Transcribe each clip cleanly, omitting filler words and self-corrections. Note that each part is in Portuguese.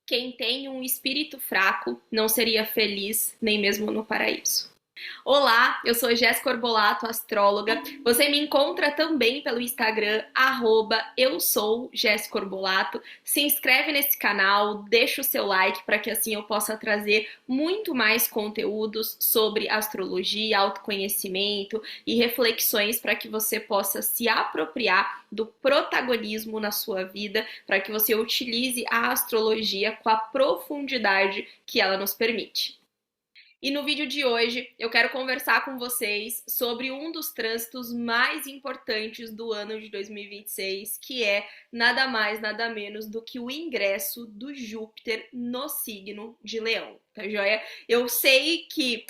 Quem tem um espírito fraco não seria feliz nem mesmo no paraíso. Olá, eu sou Jéssica Orbolato, astróloga. Você me encontra também pelo Instagram, @eusoujessicaorbolato. Se inscreve nesse canal, deixa o seu like para que assim eu possa trazer muito mais conteúdos sobre astrologia, autoconhecimento e reflexões para que você possa se apropriar do protagonismo na sua vida, para que você utilize a astrologia com a profundidade que ela nos permite. E no vídeo de hoje eu quero conversar com vocês sobre um dos trânsitos mais importantes do ano de 2026, que é nada mais, nada menos do que o ingresso do Júpiter no signo de Leão. Tá joia? Eu sei que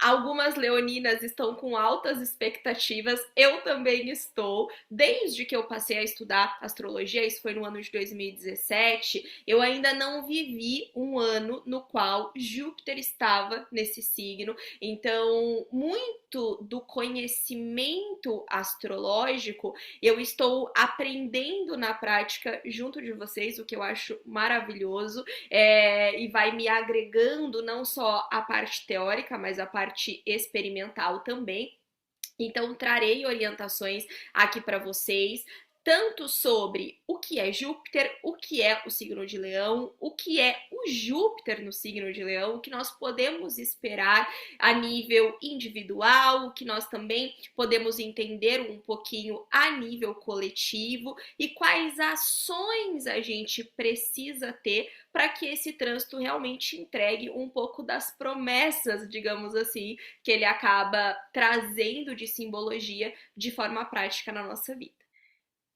algumas leoninas estão com altas expectativas, eu também estou. Desde que eu passei a estudar astrologia, isso foi no ano de 2017, eu ainda não vivi um ano no qual Júpiter estava nesse signo. Então, muito do conhecimento astrológico eu estou aprendendo na prática junto de vocês, o que eu acho maravilhoso, e vai me agregando não só a parte teórica, mas a parte experimental também. Então, trarei orientações aqui para vocês, tanto sobre o que é Júpiter, o que é o signo de Leão, o que é o Júpiter no signo de Leão, o que nós podemos esperar a nível individual, o que nós também podemos entender um pouquinho a nível coletivo e quais ações a gente precisa ter para que esse trânsito realmente entregue um pouco das promessas, digamos assim, que ele acaba trazendo de simbologia de forma prática na nossa vida.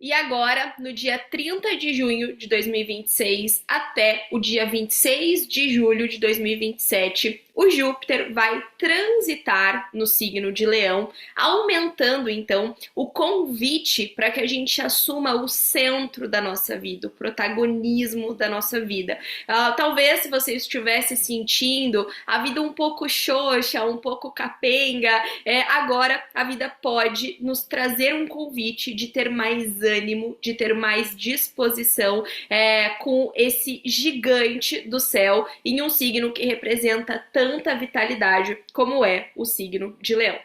E agora, no dia 30 de junho de 2026 até o dia 26 de julho de 2027, o Júpiter vai transitar no signo de Leão, aumentando então o convite para que a gente assuma o centro da nossa vida, o protagonismo da nossa vida. Talvez se você estivesse sentindo a vida um pouco xoxa, um pouco capenga, agora a vida pode nos trazer um convite de ter mais ânimo, de ter mais disposição com esse gigante do céu em um signo que representa tanta vitalidade como é o signo de Leão.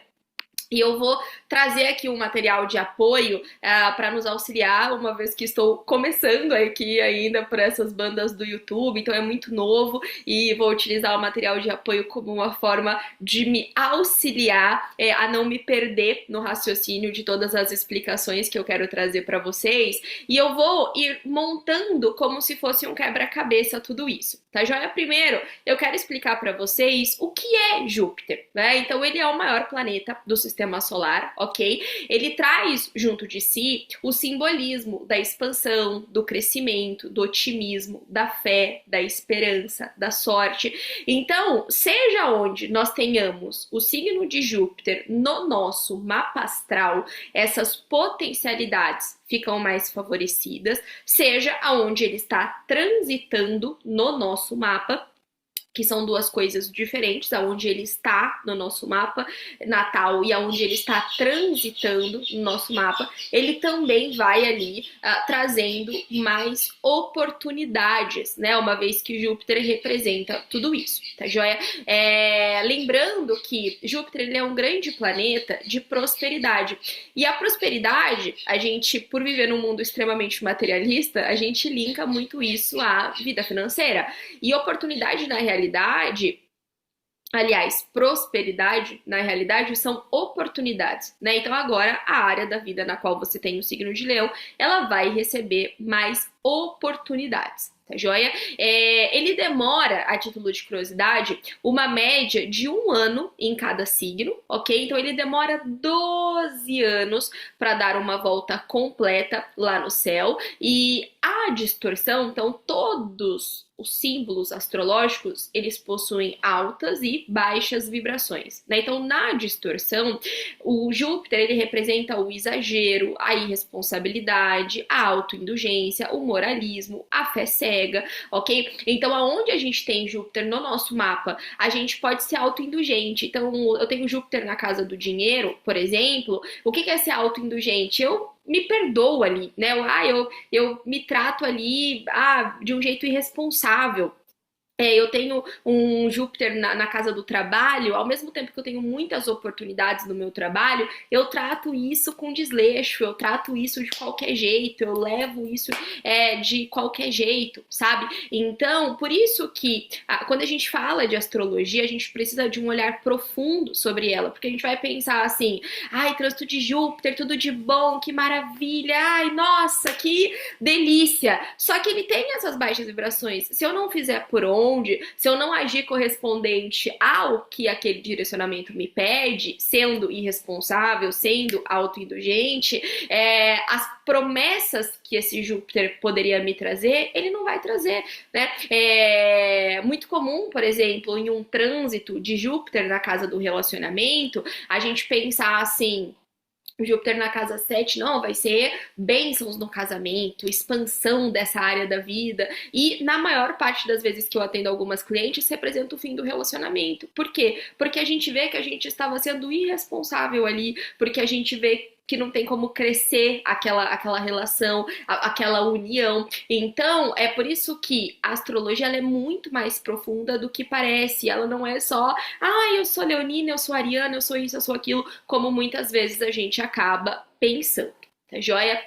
E eu vou trazer aqui um material de apoio para nos auxiliar, uma vez que estou começando aqui ainda por essas bandas do YouTube, então é muito novo e vou utilizar o material de apoio como uma forma de me auxiliar a não me perder no raciocínio de todas as explicações que eu quero trazer para vocês. E eu vou ir montando como se fosse um quebra-cabeça tudo isso, tá joia? Primeiro, eu quero explicar para vocês o que é Júpiter, né? Então ele é o maior planeta do sistema solar, ok? Ele traz junto de si o simbolismo da expansão, do crescimento, do otimismo, da fé, da esperança, da sorte. Então, seja onde nós tenhamos o signo de Júpiter no nosso mapa astral, essas potencialidades ficam mais favorecidas, seja aonde ele está transitando no nosso mapa, que são duas coisas diferentes, aonde ele está no nosso mapa natal e aonde ele está transitando no nosso mapa, ele também vai ali trazendo mais oportunidades, né? Uma vez que Júpiter representa tudo isso, tá joia? Lembrando que Júpiter ele é um grande planeta de prosperidade. E a prosperidade, a gente, por viver num mundo extremamente materialista, a gente linka muito isso à vida financeira. E oportunidade na realidade, aliás, prosperidade, na realidade, são oportunidades, né? Então agora a área da vida na qual você tem o signo de Leão, ela vai receber mais oportunidades. Tá joia? Ele demora, a título de curiosidade, uma média de 1 ano em cada signo, ok? Então ele demora 12 anos para dar uma volta completa lá no céu. E a distorção, então todos os símbolos astrológicos, eles possuem altas e baixas vibrações, né? Então, na distorção, o Júpiter, ele representa o exagero, a irresponsabilidade, a autoindulgência, o moralismo, a fé cega, ok? Então, aonde a gente tem Júpiter no nosso mapa, a gente pode ser autoindulgente. Então, eu tenho Júpiter na casa do dinheiro, por exemplo, o que é ser autoindulgente? Eu me perdoo ali, né? Eu me trato ali de um jeito irresponsável. Eu tenho um Júpiter na casa do trabalho, ao mesmo tempo que eu tenho muitas oportunidades no meu trabalho, eu trato isso com desleixo, eu trato isso de qualquer jeito, eu levo isso de qualquer jeito, sabe? Então, por isso que quando a gente fala de astrologia, a gente precisa de um olhar profundo sobre ela, porque a gente vai pensar assim, ai, trânsito de Júpiter, tudo de bom, que maravilha, ai, nossa, que delícia. Só que ele tem essas baixas vibrações. Se eu não fizer por onde, se eu não agir correspondente ao que aquele direcionamento me pede, sendo irresponsável, sendo autoindulgente, as promessas que esse Júpiter poderia me trazer, ele não vai trazer, né? É muito comum, por exemplo, em um trânsito de Júpiter na casa do relacionamento, a gente pensar assim, Júpiter na casa 7, não, vai ser bênçãos no casamento, expansão dessa área da vida. E na maior parte das vezes que eu atendo algumas clientes, representa o fim do relacionamento. Por quê? Porque a gente vê que a gente estava sendo irresponsável ali, porque a gente vê que não tem como crescer aquela relação, aquela união. Então, é por isso que a astrologia ela é muito mais profunda do que parece. Ela não é só, eu sou leonina, eu sou ariana, eu sou isso, eu sou aquilo, como muitas vezes a gente acaba pensando, tá joia?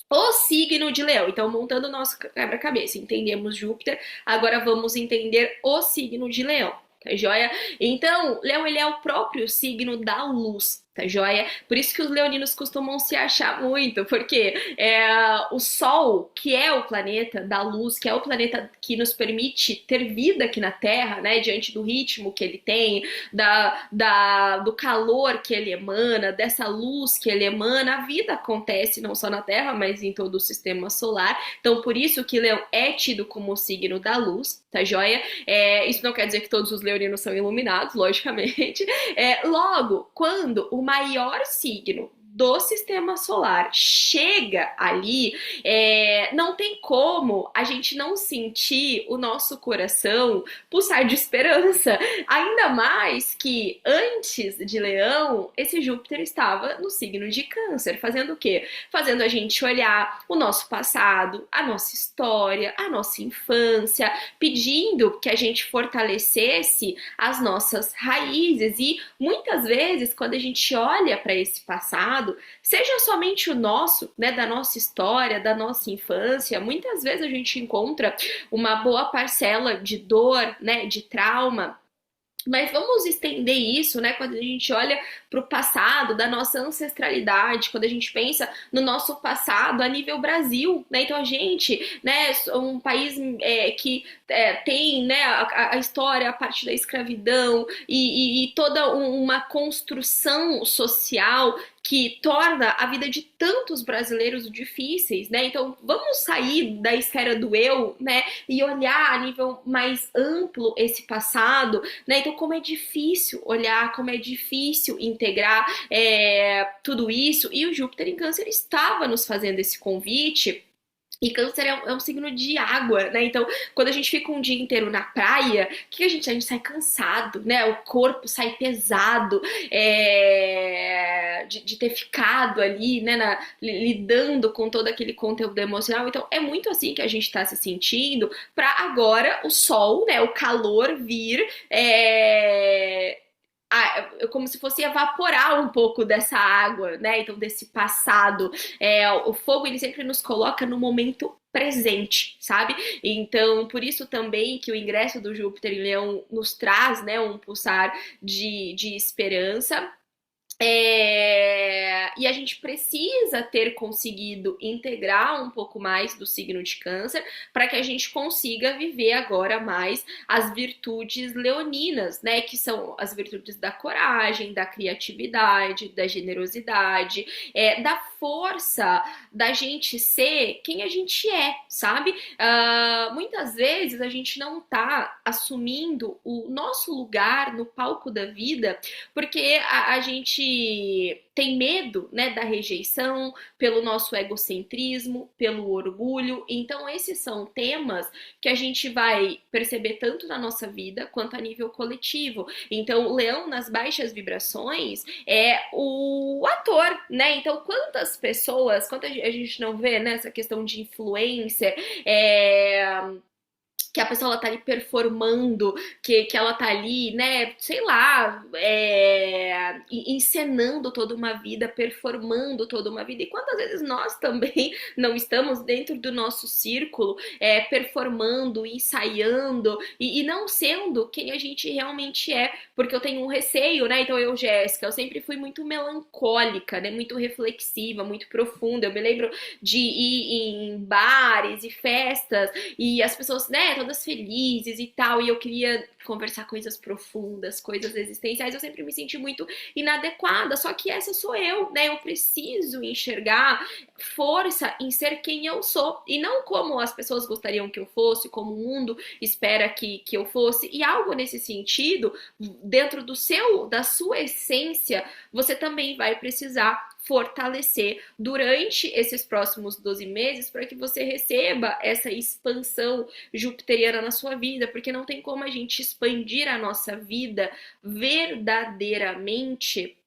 O signo de Leão. Então, montando o nosso quebra-cabeça, entendemos Júpiter, agora vamos entender o signo de Leão, tá joia? Então, Leão, ele é o próprio signo da luz, tá joia? Por isso que os leoninos costumam se achar muito, porque o Sol, que é o planeta da luz, que é o planeta que nos permite ter vida aqui na Terra, né, diante do ritmo que ele tem, do calor que ele emana, dessa luz que ele emana, a vida acontece não só na Terra, mas em todo o sistema solar. Então, por isso que Leão é tido como o signo da luz, tá joia? Isso não quer dizer que todos os leoninos são iluminados, logicamente. Logo, quando o maior signo do sistema solar chega ali, não tem como a gente não sentir o nosso coração pulsar de esperança. Ainda mais que antes de Leão, esse Júpiter estava no signo de Câncer, fazendo o quê? Fazendo a gente olhar o nosso passado, a nossa história, a nossa infância, pedindo que a gente fortalecesse as nossas raízes. E muitas vezes, quando a gente olha para esse passado, seja somente o nosso, né, da nossa história, da nossa infância, muitas vezes a gente encontra uma boa parcela de dor, né, de trauma. Mas vamos estender isso, né, quando a gente olha para o passado, da nossa ancestralidade, quando a gente pensa no nosso passado a nível Brasil, né, então a gente, né, um país que tem, né, a história a partir da escravidão e toda uma construção social que torna a vida de tantos brasileiros difíceis, né? Então vamos sair da esfera do eu, né? E olhar a nível mais amplo esse passado, né? Então como é difícil olhar, como é difícil integrar tudo isso. E o Júpiter em Câncer estava nos fazendo esse convite. E Câncer é um signo de água, né? Então, quando a gente fica um dia inteiro na praia, o que a gente? A gente sai cansado, né? O corpo sai pesado de ter ficado ali, né? Lidando com todo aquele conteúdo emocional. Então, é muito assim que a gente tá se sentindo para agora o sol, né? O calor vir como se fosse evaporar um pouco dessa água, né? Então, desse passado. O fogo, ele sempre nos coloca no momento presente, sabe? Então, por isso também que o ingresso do Júpiter em Leão nos traz, né, um pulsar de esperança. E a gente precisa ter conseguido integrar um pouco mais do signo de Câncer para que a gente consiga viver agora mais as virtudes leoninas, né? Que são as virtudes da coragem, da criatividade, da generosidade, da força da gente ser quem a gente é, sabe? Muitas vezes a gente não tá assumindo o nosso lugar no palco da vida porque a gente gente tem medo, né, da rejeição, pelo nosso egocentrismo, pelo orgulho. Então, esses são temas que a gente vai perceber tanto na nossa vida quanto a nível coletivo. Então, o leão nas baixas vibrações é o ator, né? Então, quantas pessoas, quanta a gente não vê nessa questão de influência, que a pessoa ela tá ali performando, que ela tá ali, né, sei lá, encenando toda uma vida, performando toda uma vida. E quantas vezes nós também não estamos dentro do nosso círculo, performando, ensaiando e não sendo quem a gente realmente é, porque eu tenho um receio, né? Então eu, Jéssica, eu sempre fui muito melancólica, né? Muito reflexiva, muito profunda. Eu me lembro de ir em bares e festas e as pessoas, né, todas felizes e tal, e eu queria conversar coisas profundas, coisas existenciais, eu sempre me senti muito inadequada, só que essa sou eu, né, eu preciso enxergar força em ser quem eu sou, e não como as pessoas gostariam que eu fosse, como o mundo espera que eu fosse, e algo nesse sentido, dentro da sua essência, você também vai precisar fortalecer durante esses próximos 12 meses para que você receba essa expansão jupiteriana na sua vida, porque não tem como a gente expandir a nossa vida verdadeiramente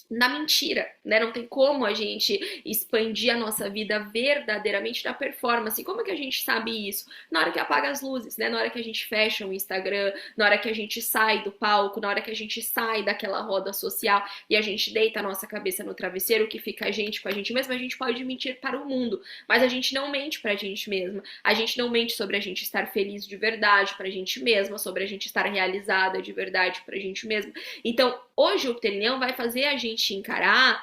na mentira, né? Não tem como a gente expandir a nossa vida verdadeiramente na performance. Como é que a gente sabe isso? Na hora que apaga as luzes, né? Na hora que a gente fecha o Instagram, na hora que a gente sai do palco, na hora que a gente sai daquela roda social e a gente deita a nossa cabeça no travesseiro, que fica a gente com a gente mesma, a gente pode mentir para o mundo, mas a gente não mente pra gente mesma. A gente não mente sobre a gente estar feliz de verdade pra gente mesma, sobre a gente estar realizada de verdade pra gente mesma. Então, hoje o Júpiter em Leão vai fazer a gente encarar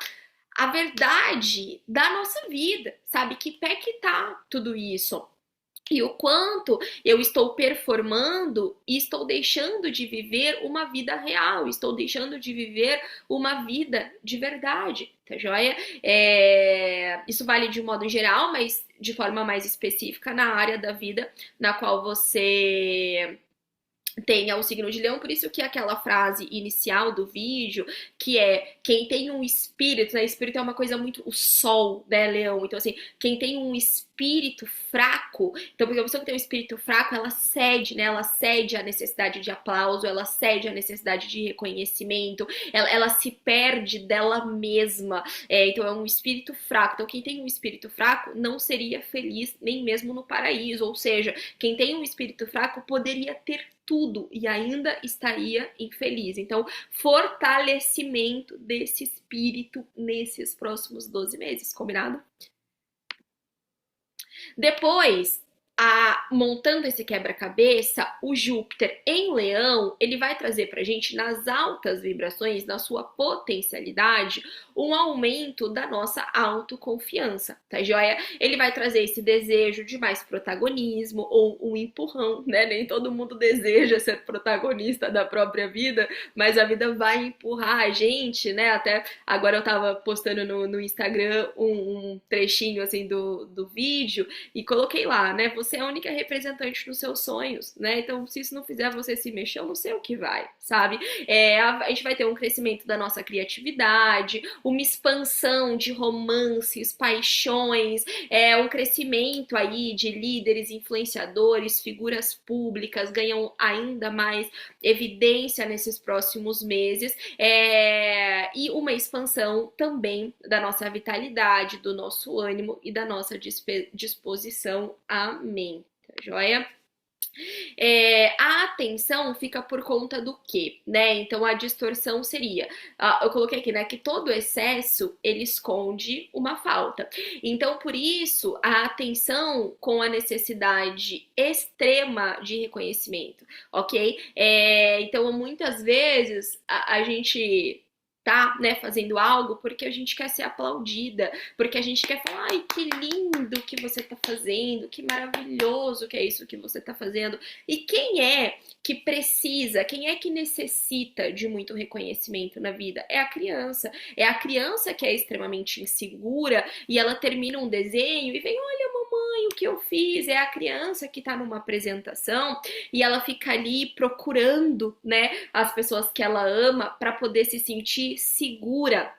a verdade da nossa vida, sabe? Que pé que tá tudo isso? E o quanto eu estou performando e estou deixando de viver uma vida real, estou deixando de viver uma vida de verdade, tá joia? Isso vale de um modo geral, mas de forma mais específica na área da vida na qual você tenha o signo de leão, por isso que aquela frase inicial do vídeo, que é quem tem um espírito, né? Espírito é uma coisa muito, o sol, né, leão? Então, assim, quem tem um espírito fraco, então, porque a pessoa que tem um espírito fraco, ela cede, né? Ela cede à necessidade de aplauso, ela cede à necessidade de reconhecimento, ela se perde dela mesma. Então, é um espírito fraco. Então, quem tem um espírito fraco não seria feliz nem mesmo no paraíso, ou seja, quem tem um espírito fraco poderia ter tudo e ainda estaria infeliz. Então, fortalecimento desse espírito nesses próximos 12 meses, combinado? Depois, montando esse quebra-cabeça, o Júpiter em Leão, ele vai trazer pra gente nas altas vibrações, na sua potencialidade, um aumento da nossa autoconfiança, tá joia? Ele vai trazer esse desejo de mais protagonismo ou um empurrão, né? Nem todo mundo deseja ser protagonista da própria vida, mas a vida vai empurrar a gente, né? Até agora eu tava postando no Instagram um trechinho assim do vídeo e coloquei lá, né? Você é a única representante dos seus sonhos, né? Então, se isso não fizer você se mexer, eu não sei o que vai, sabe? A gente vai ter um crescimento da nossa criatividade, uma expansão de romances, paixões, um crescimento aí de líderes, influenciadores, figuras públicas, ganham ainda mais evidência nesses próximos meses, e uma expansão também da nossa vitalidade, do nosso ânimo e da nossa disposição. Amém. Tá joia? A atenção fica por conta do quê, né? Então a distorção seria, eu coloquei aqui, né, que todo excesso ele esconde uma falta. Então por isso a atenção com a necessidade extrema de reconhecimento, ok? Então muitas vezes a gente tá, né, fazendo algo porque a gente quer ser aplaudida, porque a gente quer falar, ai, que lindo que você tá fazendo, que maravilhoso que é isso que você tá fazendo. E quem é que precisa, quem é que necessita de muito reconhecimento na vida? É a criança. É a criança que é extremamente insegura e ela termina um desenho e vem, olha, mãe, o que eu fiz? É a criança que tá numa apresentação e ela fica ali procurando, né, as pessoas que ela ama para poder se sentir segura.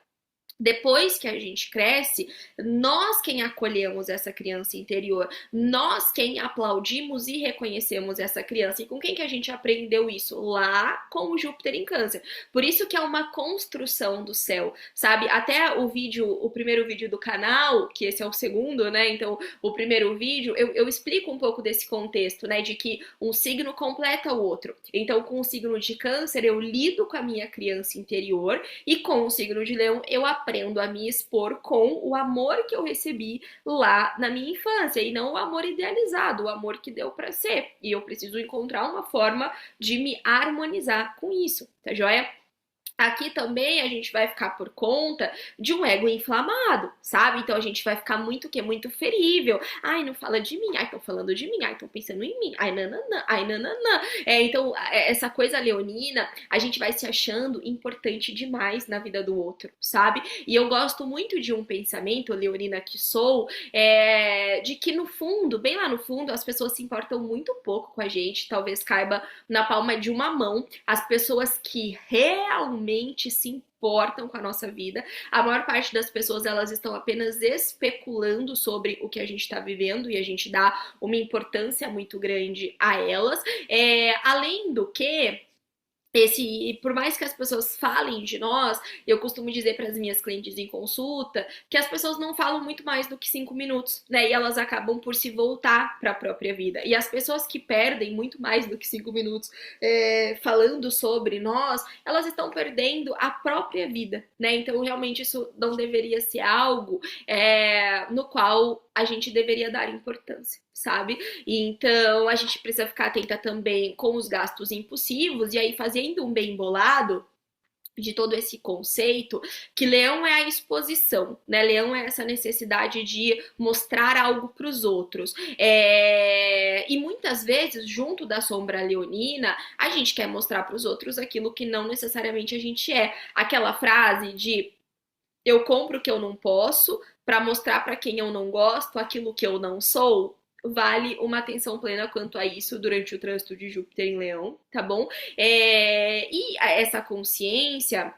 Depois que a gente cresce, nós quem acolhemos essa criança interior, nós quem aplaudimos e reconhecemos essa criança. E com quem que a gente aprendeu isso? Lá com o Júpiter em Câncer. Por isso que é uma construção do céu, sabe? Até o primeiro vídeo do canal, que esse é o segundo, né? Então, o primeiro vídeo, eu explico um pouco desse contexto, né? De que um signo completa o outro. Então, com o signo de Câncer, eu lido com a minha criança interior e com o signo de Leão, eu aprendo a me expor com o amor que eu recebi lá na minha infância e não o amor idealizado, o amor que deu pra ser. E eu preciso encontrar uma forma de me harmonizar com isso, tá joia? Aqui também a gente vai ficar por conta de um ego inflamado, sabe? Então a gente vai ficar muito o quê? Muito ferível. Ai, não fala de mim. Ai, estão falando de mim. Ai, estão pensando em mim. Ai, nananã. Ai, nananã. Então, essa coisa leonina, a gente vai se achando importante demais na vida do outro, sabe? E eu gosto muito de um pensamento, leonina que sou, de que no fundo, bem lá no fundo, as pessoas se importam muito pouco com a gente. Talvez caiba na palma de uma mão as pessoas que realmente se importam com a nossa vida. A maior parte das pessoas, elas estão apenas especulando sobre o que a gente está vivendo e a gente dá uma importância muito grande a elas. Além do que, por mais que as pessoas falem de nós, eu costumo dizer para as minhas clientes em consulta que as pessoas não falam muito mais do que 5 minutos, né? E elas acabam por se voltar para a própria vida. E as pessoas que perdem muito mais do que 5 minutos falando sobre nós, elas estão perdendo a própria vida, né? Então, realmente, isso não deveria ser algo no qual a gente deveria dar importância, sabe? Então, a gente precisa ficar atenta também com os gastos impulsivos e aí fazendo um bem bolado de todo esse conceito, que Leão é a exposição, né? Leão é essa necessidade de mostrar algo para os outros. E muitas vezes, junto da sombra leonina, a gente quer mostrar para os outros aquilo que não necessariamente a gente é. Aquela frase de eu compro o que eu não posso para mostrar para quem eu não gosto aquilo que eu não sou. Vale uma atenção plena quanto a isso durante o trânsito de Júpiter em Leão, tá bom? E essa consciência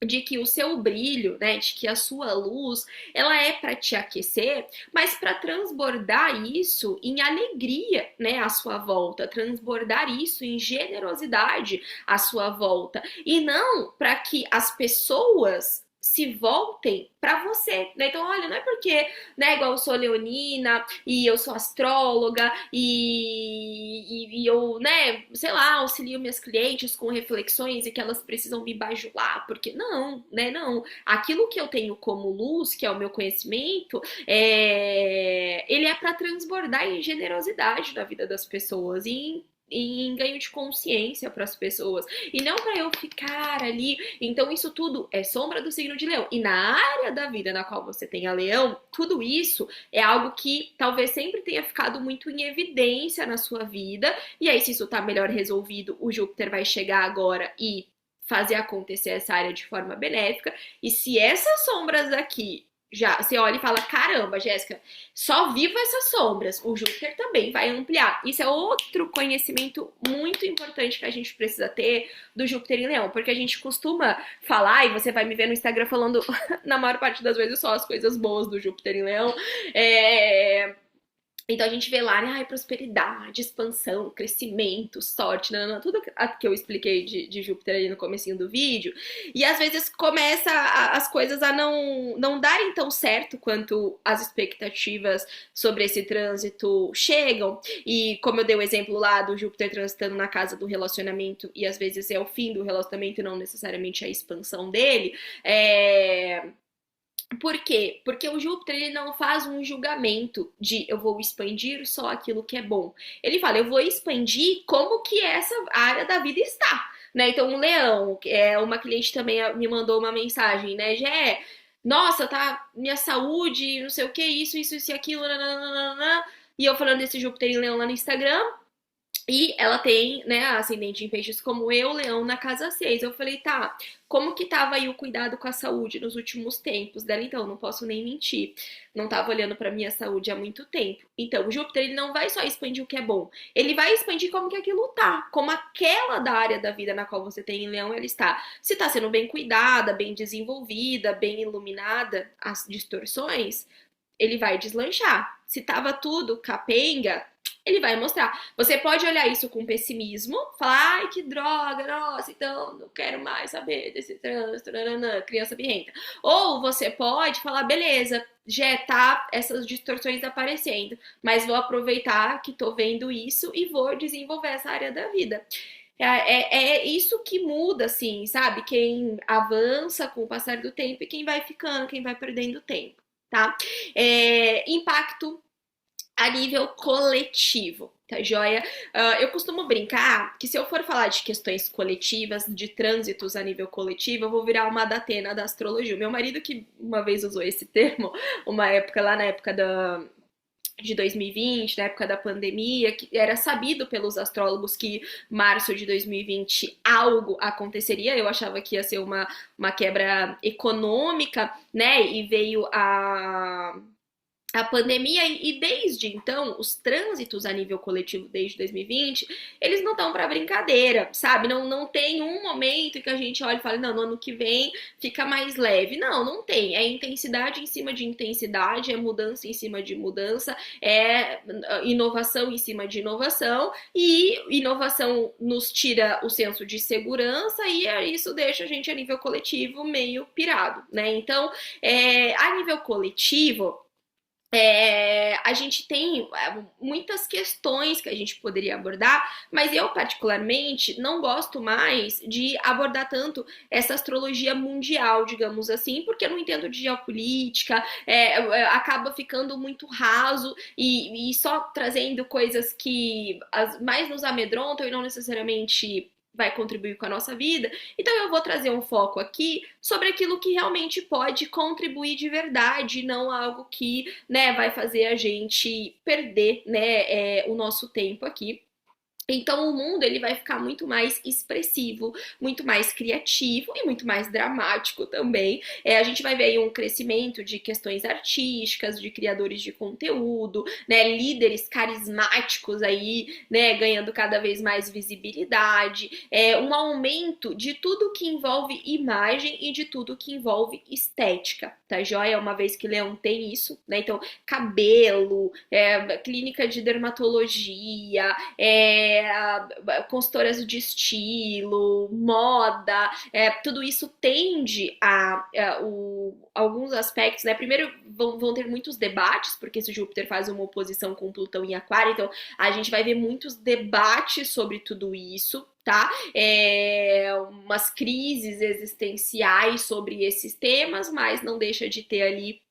de que o seu brilho, né, de que a sua luz, ela é para te aquecer, mas para transbordar isso em alegria, né, à sua volta, transbordar isso em generosidade à sua volta, e não para que as pessoas se voltem para você, né? Então, olha, não é porque, né, igual eu sou leonina e eu sou astróloga e eu, né, sei lá, auxilio minhas clientes com reflexões e que elas precisam me bajular, porque não, né, não. Aquilo que eu tenho como luz, que é o meu conhecimento, ele é para transbordar em generosidade na vida das pessoas e em ganho de consciência para as pessoas e não para eu ficar ali. Então isso tudo é sombra do signo de Leão, e na área da vida na qual você tem a Leão, tudo isso é algo que talvez sempre tenha ficado muito em evidência na sua vida, e aí se isso tá melhor resolvido, o Júpiter vai chegar agora e fazer acontecer essa área de forma benéfica. E se essas sombras aqui já você olha e fala, caramba, Jéssica, só vivo essas sombras, o Júpiter também vai ampliar. Isso é outro conhecimento muito importante que a gente precisa ter do Júpiter em Leão, porque a gente costuma falar, e você vai me ver no Instagram falando, na maior parte das vezes, só as coisas boas do Júpiter em Leão, então a gente vê lá, né, prosperidade, expansão, crescimento, sorte, tudo que eu expliquei de Júpiter ali no comecinho do vídeo. E às vezes começa as coisas a não darem tão certo quanto as expectativas sobre esse trânsito chegam. E como eu dei o exemplo lá do Júpiter transitando na casa do relacionamento, e às vezes é o fim do relacionamento e não necessariamente a expansão dele, Por quê? Porque o Júpiter ele não faz um julgamento de eu vou expandir só aquilo que é bom. Ele fala, eu vou expandir como que essa área da vida está, né? Então, o Leão, uma cliente também me mandou uma mensagem, né? Gé, nossa, tá, minha saúde, não sei o que, isso e aquilo, nananana. E eu falando desse Júpiter em Leão lá no Instagram. E ela tem, né, ascendente em peixes como eu, leão na casa 6. Eu falei, tá, como que tava aí o cuidado com a saúde nos últimos tempos dela? Então, não posso nem mentir. Não tava olhando pra minha saúde há muito tempo. Então, o Júpiter, ele não vai só expandir o que é bom. Ele vai expandir como que aquilo tá. Como aquela da área da vida na qual você tem em leão, ela está. Se tá sendo bem cuidada, bem desenvolvida, bem iluminada, as distorções, ele vai deslanchar. Se tava tudo capenga, ele vai mostrar. Você pode olhar isso com pessimismo, falar, ai que droga, nossa, então não quero mais saber desse trânsito, nananã, criança birrenta. Ou você pode falar, beleza, já tá essas distorções aparecendo, mas vou aproveitar que tô vendo isso e vou desenvolver essa área da vida. É isso que muda, assim, sabe? Quem avança com o passar do tempo e quem vai ficando, quem vai perdendo tempo, tá? Impacto a nível coletivo, tá joia? Eu costumo brincar que se eu for falar de questões coletivas, de trânsitos a nível coletivo, eu vou virar uma Datena da astrologia. Meu marido que uma vez usou esse termo, uma época lá na época de 2020, na época da pandemia, que era sabido pelos astrólogos que março de 2020 algo aconteceria. Eu achava que ia ser uma quebra econômica, né? E veio a pandemia e desde então os trânsitos a nível coletivo desde 2020 eles não estão para brincadeira, sabe? Não tem um momento em que a gente olha e fala, não, no ano que vem fica mais leve. Não tem. É intensidade em cima de intensidade, é mudança em cima de mudança, é inovação em cima de inovação, e inovação nos tira o senso de segurança e isso deixa a gente a nível coletivo meio pirado, né? Então, a nível coletivo, a gente tem muitas questões que a gente poderia abordar, mas eu particularmente não gosto mais de abordar tanto essa astrologia mundial, digamos assim, porque eu não entendo de geopolítica, acaba ficando muito raso e só trazendo coisas que mais nos amedrontam e não necessariamente vai contribuir com a nossa vida. Então eu vou trazer um foco aqui sobre aquilo que realmente pode contribuir de verdade, não algo que, né, vai fazer a gente perder, né, o nosso tempo aqui. Então o mundo ele vai ficar muito mais expressivo, muito mais criativo e muito mais dramático também. A gente vai ver aí um crescimento de questões artísticas, de criadores de conteúdo, né, líderes carismáticos aí, né, ganhando cada vez mais visibilidade, um aumento de tudo que envolve imagem e de tudo que envolve estética, tá joia? Uma vez que Leão tem isso, né? Então cabelo, clínica de dermatologia, consultoras de estilo, moda, tudo isso tende alguns aspectos, né? Primeiro vão ter muitos debates, porque esse Júpiter faz uma oposição com Plutão em Aquário, então a gente vai ver muitos debates sobre tudo isso, tá? Umas crises existenciais sobre esses temas, mas não deixa de ter ali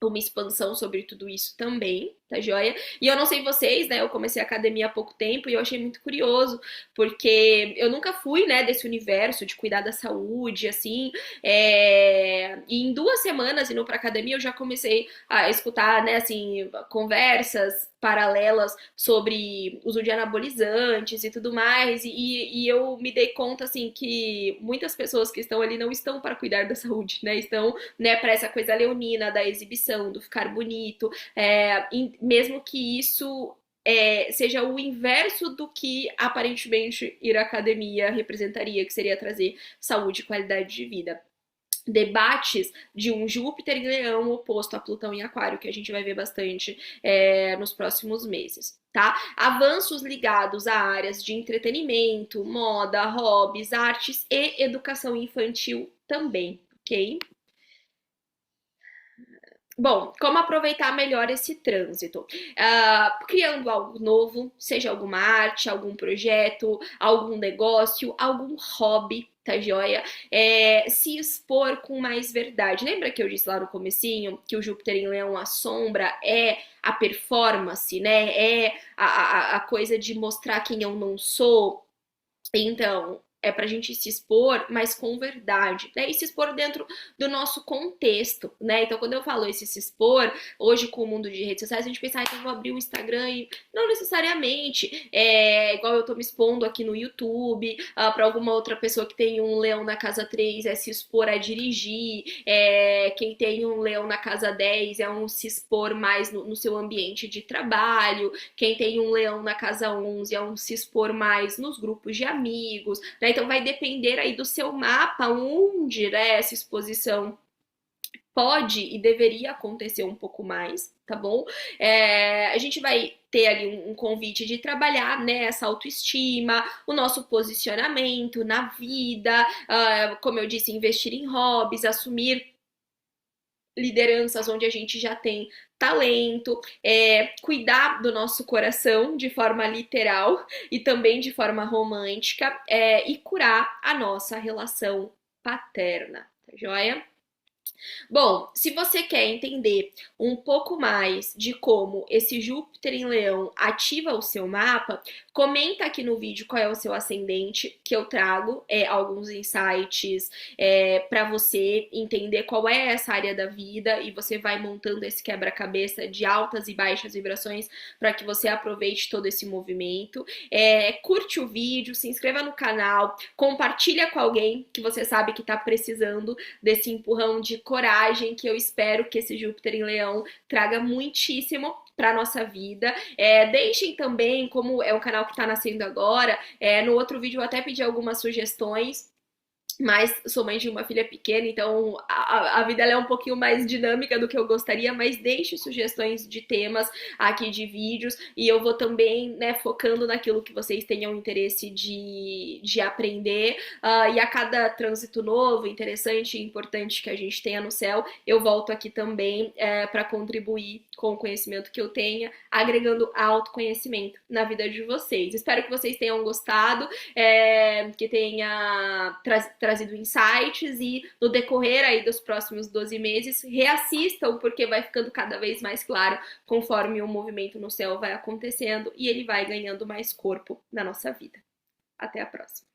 uma expansão sobre tudo isso também, tá joia? E eu não sei vocês, né? Eu comecei a academia há pouco tempo e eu achei muito curioso, porque eu nunca fui, né, desse universo de cuidar da saúde, assim. E em 2 semanas indo pra academia eu já comecei a escutar, né, assim, conversas paralelas sobre uso de anabolizantes e tudo mais, e eu me dei conta, assim, que muitas pessoas que estão ali não estão para cuidar da saúde, né? Estão, né, para essa coisa leonina da exibição, do ficar bonito, mesmo que isso seja o inverso do que aparentemente ir à academia representaria, que seria trazer saúde e qualidade de vida. Debates de um Júpiter em Leão oposto a Plutão em Aquário, que a gente vai ver bastante nos próximos meses, tá? Avanços ligados a áreas de entretenimento, moda, hobbies, artes e educação infantil também, ok? Bom, como aproveitar melhor esse trânsito? Criando algo novo, seja alguma arte, algum projeto, algum negócio, algum hobby, tá joia? Se expor com mais verdade. Lembra que eu disse lá no comecinho que o Júpiter em Leão, a sombra, é a performance, né? É a coisa de mostrar quem eu não sou. Então, é pra gente se expor, mas com verdade, né? E se expor dentro do nosso contexto, né? Então, quando eu falo esse se expor, hoje com o mundo de redes sociais, a gente pensa, ah, então eu vou abrir o Instagram e não necessariamente igual eu tô me expondo aqui no YouTube, pra alguma outra pessoa que tem um leão na casa 3 é se expor a dirigir, quem tem um leão na casa 10 é um se expor mais no seu ambiente de trabalho, quem tem um leão na casa 11 é um se expor mais nos grupos de amigos, né? Então vai depender aí do seu mapa onde, né, essa exposição pode e deveria acontecer um pouco mais, tá bom? A gente vai ter ali um convite de trabalhar, né, essa autoestima, o nosso posicionamento na vida, como eu disse, investir em hobbies, assumir lideranças onde a gente já tem talento, cuidar do nosso coração de forma literal e também de forma romântica, e curar a nossa relação paterna, tá joia? Bom, se você quer entender um pouco mais de como esse Júpiter em Leão ativa o seu mapa, comenta aqui no vídeo qual é o seu ascendente, que eu trago alguns insights para você entender qual é essa área da vida e você vai montando esse quebra-cabeça de altas e baixas vibrações para que você aproveite todo esse movimento. Curte o vídeo, se inscreva no canal, compartilha com alguém que você sabe que está precisando desse empurrão de coragem que eu espero que esse Júpiter em Leão traga muitíssimo para nossa vida. Deixem também, como é um canal que está nascendo agora, no outro vídeo eu até pedi algumas sugestões, mas sou mãe de uma filha pequena, então a vida ela é um pouquinho mais dinâmica do que eu gostaria, mas deixe sugestões de temas aqui de vídeos e eu vou também, né, focando naquilo que vocês tenham interesse de aprender, e a cada trânsito novo, interessante e importante que a gente tenha no céu, eu volto aqui também para contribuir com o conhecimento que eu tenha, agregando autoconhecimento na vida de vocês. Espero que vocês tenham gostado, que tenha trazido insights e no decorrer aí dos próximos 12 meses, reassistam porque vai ficando cada vez mais claro conforme o movimento no céu vai acontecendo e ele vai ganhando mais corpo na nossa vida. Até a próxima!